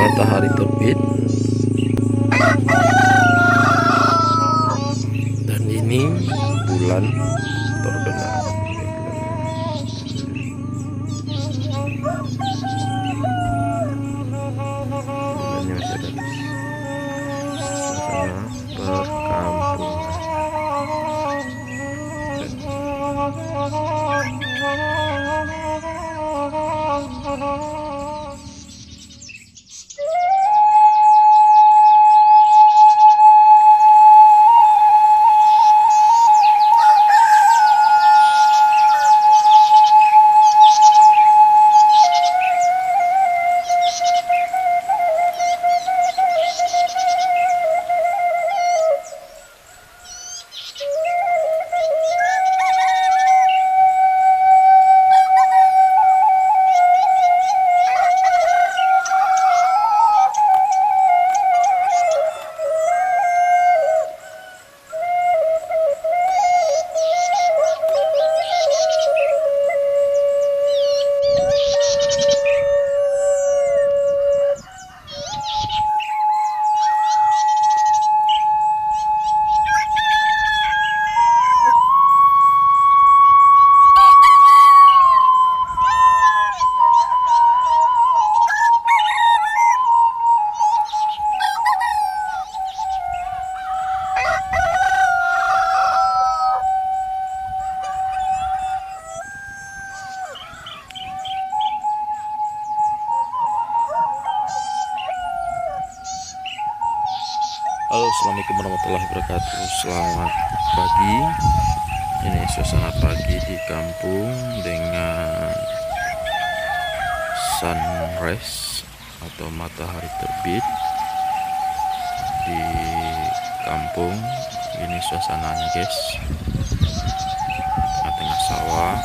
matahari terbit, dan ini bulan terbenam. Bulannya masih ada guys. Suasana perkampungan. Halo, assalamualaikum warahmatullahi wabarakatuh. Selamat pagi. Ini suasana pagi di kampung dengan sunrise atau matahari terbit di kampung. Ini suasananya guys, tengah-tengah sawah,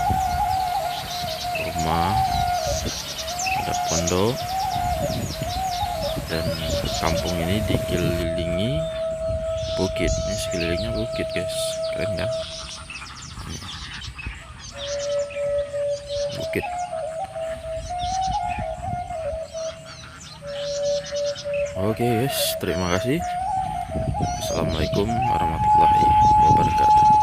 rumah, ada pondok. Dan kampung ini dikelilingi bukit. Ini sekelilingnya bukit guys, keren kan? Ini. Bukit. Oke guys, terima kasih. Assalamualaikum warahmatullahi wabarakatuh.